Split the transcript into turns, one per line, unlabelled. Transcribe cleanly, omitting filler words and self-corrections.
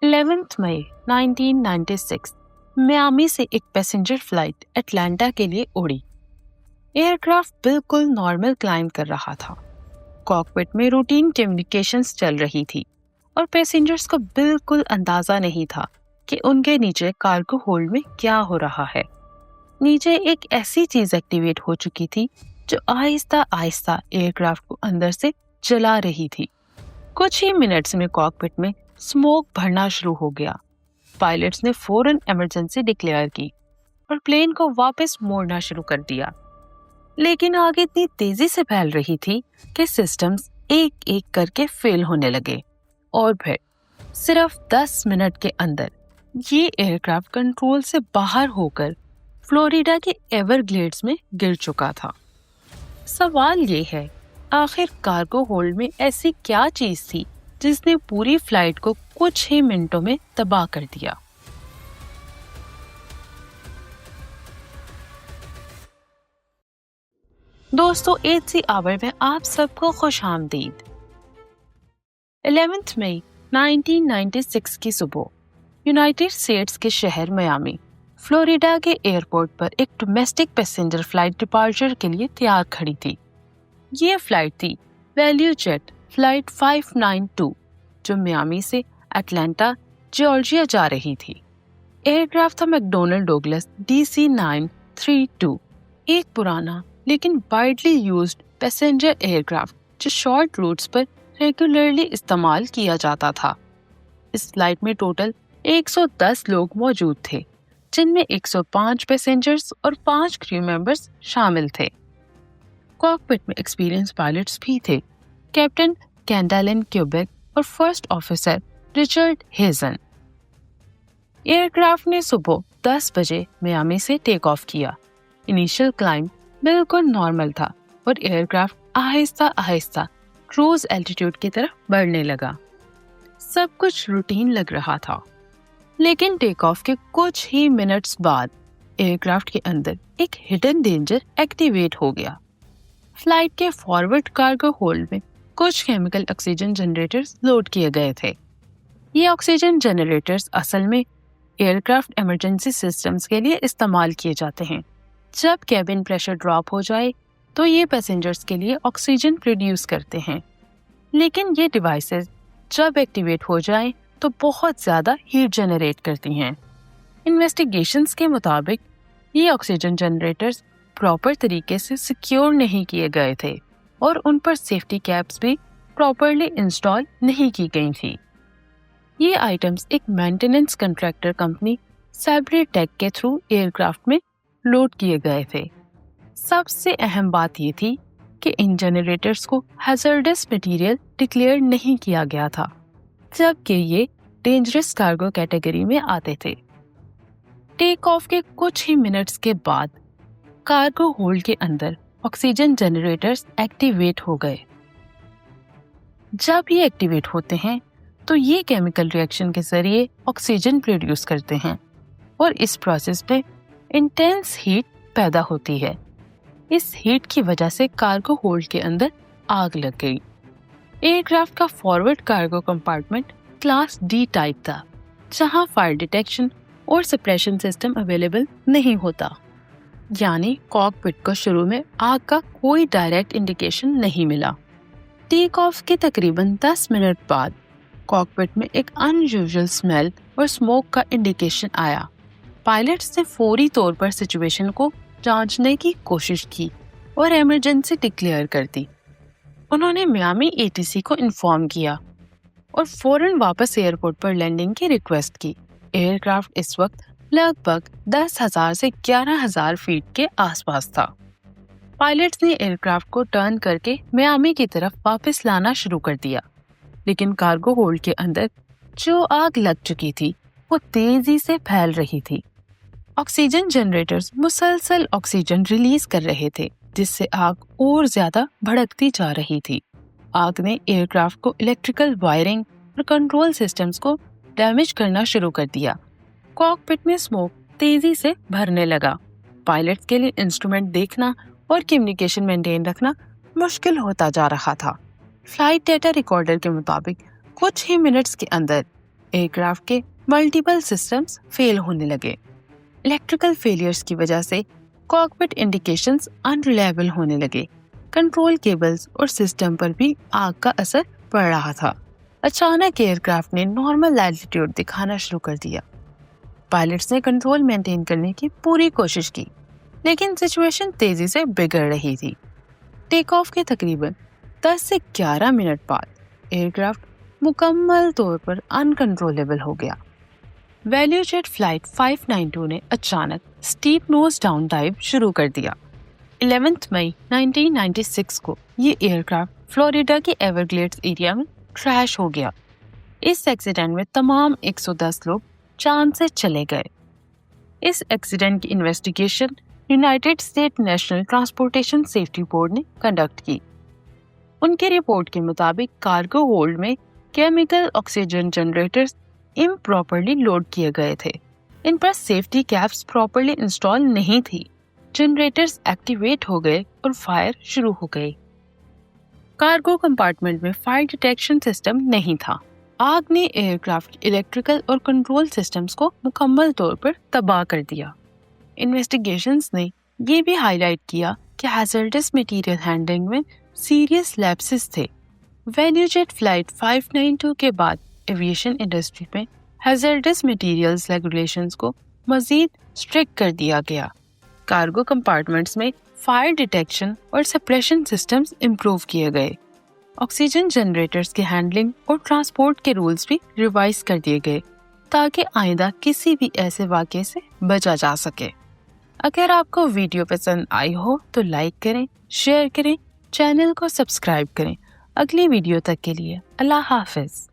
11 मई 1996 Miami से एक passenger flight Atlanta के लिए उड़ी। एयरक्राफ्ट बिल्कुल नॉर्मल क्लाइंब कर रहा था। कॉकपिट में रूटीन कम्युनिकेशंस चल रही थी और पैसेंजर्स को बिल्कुल अंदाजा नहीं था कि उनके नीचे कार्गो होल्ड में क्या हो रहा है। नीचे एक ऐसी चीज एक्टिवेट हो चुकी थी जो आहिस्ता आहिस्ता एयरक्राफ्ट को अंदर से जला रही थी। कुछ ही मिनट्स में कॉकपिट में स्मोक भरना शुरू हो गया। पायलट्स ने फौरन इमरजेंसी डिक्लेयर की और प्लेन को वापस मोड़ना शुरू कर दिया। लेकिन आग इतनी तेजी से फैल रही थी कि सिस्टम्स एक एक करके फेल होने लगे और फिर सिर्फ 10 मिनट के अंदर ये एयरक्राफ्ट कंट्रोल से बाहर होकर फ्लोरिडा के एवरग्लेड्स में गिर चुका था। सवाल ये है, आखिर कार्गो होल्ड में ऐसी क्या चीज थी जिसने पूरी फ्लाइट को कुछ ही मिनटों में तबाह कर दिया। दोस्तों, 8th आवर में आप सबको खुशामदीद। 11 मई 1996 की सुबह यूनाइटेड स्टेट्स के शहर मियामी, फ्लोरिडा के एयरपोर्ट पर एक डोमेस्टिक पैसेंजर फ्लाइट डिपार्चर के लिए तैयार खड़ी थी। ये फ्लाइट थी वैल्यू जेट फ्लाइट 592 जो मियामी से अटलांटा जॉर्जिया जा रही थी। एयरक्राफ्ट था मैकडोनल्ड डोगलस DC-932, एक पुराना लेकिन वाइडली यूज्ड पैसेंजर एयरक्राफ्ट जो शॉर्ट रूट्स पर रेगुलरली इस्तेमाल किया जाता था। इस फ्लाइट में टोटल 110 लोग मौजूद थे, जिनमें 105 पैसेंजर्स और 5 क्रू मेंबर्स शामिल थे। कॉकपिट में एक्सपीरियंस पायलट्स भी थे, कैप्टन कैंडालिन क्यूबेक और फर्स्ट ऑफिसर रिचर्ड हेजन। एयरक्राफ्ट ने सुबह 10 बजे मियामी से टेक ऑफ किया। इनिशियल क्लाइंब बिल्कुल नॉर्मल था और aircraft Aahista Aahista cruise altitude की तरफ बढ़ने लगा। सब कुछ रूटीन लग रहा था, लेकिन टेक ऑफ के कुछ ही मिनट्स बाद एयरक्राफ्ट के अंदर एक हिडन डेंजर एक्टिवेट हो गया। फ्लाइट के फॉरवर्ड कार्गो होल्ड में कुछ केमिकल ऑक्सीजन जनरेटर्स लोड किए गए थे। ये ऑक्सीजन जनरेटर्स असल में एयरक्राफ्ट इमरजेंसी सिस्टम्स के लिए इस्तेमाल किए जाते हैं। जब कैबिन प्रेशर ड्रॉप हो जाए तो ये पैसेंजर्स के लिए ऑक्सीजन प्रोड्यूस करते हैं, लेकिन ये डिवाइसेस जब एक्टिवेट हो जाएं तो बहुत ज़्यादा हीट जनरेट करती हैं। इन्वेस्टिगेशंस के मुताबिक ये ऑक्सीजन जनरेटर्स प्रॉपर तरीके से सिक्योर नहीं किए गए थे और उन पर सेफ्टी कैप्स भी प्रॉपरली इंस्टॉल नहीं की गई थी। ये आइटम्स एक मेंटेनेंस कॉन्ट्रैक्टर कंपनी सैब्रेटेक के थ्रू एयरक्राफ्ट में लोड किए गए थे। सबसे अहम बात ये थी कि इन जनरेटर्स को हैजर्डस मटेरियल डिक्लेयर नहीं किया गया था, जबकि ये डेंजरस कार्गो कैटेगरी में आते थे। टेक ऑफ के कुछ ही मिनट्स के बाद कार्गो होल्ड के अंदर ऑक्सीजन जनरेटर्स एक्टिवेट हो गए। जब ये एक्टिवेट होते हैं तो ये केमिकल रिएक्शन के जरिए ऑक्सीजन प्रोड्यूस करते हैं और इस प्रोसेस में इंटेंस हीट पैदा होती है। इस हीट की वजह से कार्गो होल्ड के अंदर आग लग गई। एयरक्राफ्ट का forward cargo compartment class D type था, जहां फायर डिटेक्शन और सप्रेशन सिस्टम अवेलेबल नहीं होता, यानी कॉकपिट को शुरू में आग का कोई डायरेक्ट इंडिकेशन नहीं मिला। टेक ऑफ के तकरीबन 10 मिनट बाद कॉकपिट में एक अनयूजुअल स्मेल और स्मोक का इंडिकेशन आया। पायलट्स ने फौरी तौर पर सिचुएशन को जांचने की कोशिश की और इमरजेंसी डिक्लेयर कर दी। उन्होंने मियामी ATC को इन्फॉर्म किया और फौरन वापस एयरपोर्ट पर लैंडिंग की रिक्वेस्ट की। एयरक्राफ्ट इस वक्त लगभग 10,000 से 11,000 फीट के आसपास था। पायलट्स ने एयरक्राफ्ट को टर्न करके मियामी की तरफ वापस लाना शुरू कर दिया, लेकिन कार्गो होल्ड के अंदर जो आग लग चुकी थी वो तेजी से फैल रही थी। ऑक्सीजन जनरेटर्स मुसलसल ऑक्सीजन रिलीज कर रहे थे, जिससे आग और ज्यादा भड़कती जा रही थी। आग ने एयरक्राफ्ट को इलेक्ट्रिकल वायरिंग और कंट्रोल सिस्टम्स को डैमेज करना शुरू कर दिया। कॉकपिट में स्मोक तेजी से भरने लगा। पायलट्स के लिए इंस्ट्रूमेंट देखना और कम्युनिकेशन मेंटेन रखना मुश्किल होता जा रहा था। फ्लाइट डेटा रिकॉर्डर के मुताबिक कुछ ही मिनट्स के अंदर एयरक्राफ्ट के मल्टीपल सिस्टम्स फेल होने लगे। इलेक्ट्रिकल फेलियर्स की वजह से कॉकपिट इंडिकेशंस अनरिलायबल होने लगे। कंट्रोल केबल्स और सिस्टम पर भी आग का असर पड़ रहा था। अचानक एयरक्राफ्ट ने नॉर्मल एल्टीट्यूड दिखाना शुरू कर दिया। पायलट्स ने कंट्रोल मेंटेन करने की पूरी कोशिश की, लेकिन सिचुएशन तेजी से बिगड़ रही थी। टेक ऑफ के तकरीबन 10 से 11 मिनट बाद एयरक्राफ्ट मुकम्मल तौर पर अनकंट्रोलेबल हो गया। वैल्यू जेट फ्लाइट 592 ने अचानक स्टीप नोज डाउन डाइव शुरू कर दिया। 11 मई 1996 को ये एयरक्राफ्ट फ्लोरिडा के एवरग्लेड्स एरिया में क्रैश हो गया। इस एक्सीडेंट में तमाम 110 लोग जान से चले गए। इस एक्सीडेंट की investigation United state national transportation safety board ने कंडक्ट की। उनकी रिपोर्ट के मुताबिक कार्गो होल्ड में chemical oxygen generators improperly load किए गए थे। इन पर सेफ्टी कैप्स प्रॉपरली इंस्टॉल नहीं थी। जनरेटर्स एक्टिवेट हो गए और फायर शुरू हो गई। कार्गो कंपार्टमेंट में फायर डिटेक्शन सिस्टम नहीं था। आग ने एयरक्राफ्ट के इलेक्ट्रिकल और कंट्रोल सिस्टम्स को मुकम्मल तौर पर तबाह कर दिया। इन्वेस्टिगेशंस ने ये भी हाईलाइट किया कि हैजर्डस मटेरियल हैंडलिंग में सीरियस लैप्सेस थे। वैल्यू जेट फ्लाइट 592 के बाद एविएशन इंडस्ट्री में हैजर्डस मटेरियल्स रेगुलेशंस को मजीद स्ट्रिक्ट कर दिया गया। कार्गो कंपार्टमेंट्स में फायर डिटेक्शन और सप्रेशन सिस्टम्स इम्प्रूव किए गए। ऑक्सीजन जनरेटर्स के हैंडलिंग और ट्रांसपोर्ट के रूल्स भी रिवाइज कर दिए गए ताकि आइंदा किसी भी ऐसे वाक़े से बचा जा सके। अगर आपको वीडियो पसंद आई हो तो लाइक करें, शेयर करें, चैनल को सब्सक्राइब करें। अगली वीडियो तक के लिए अल्लाह हाफिज।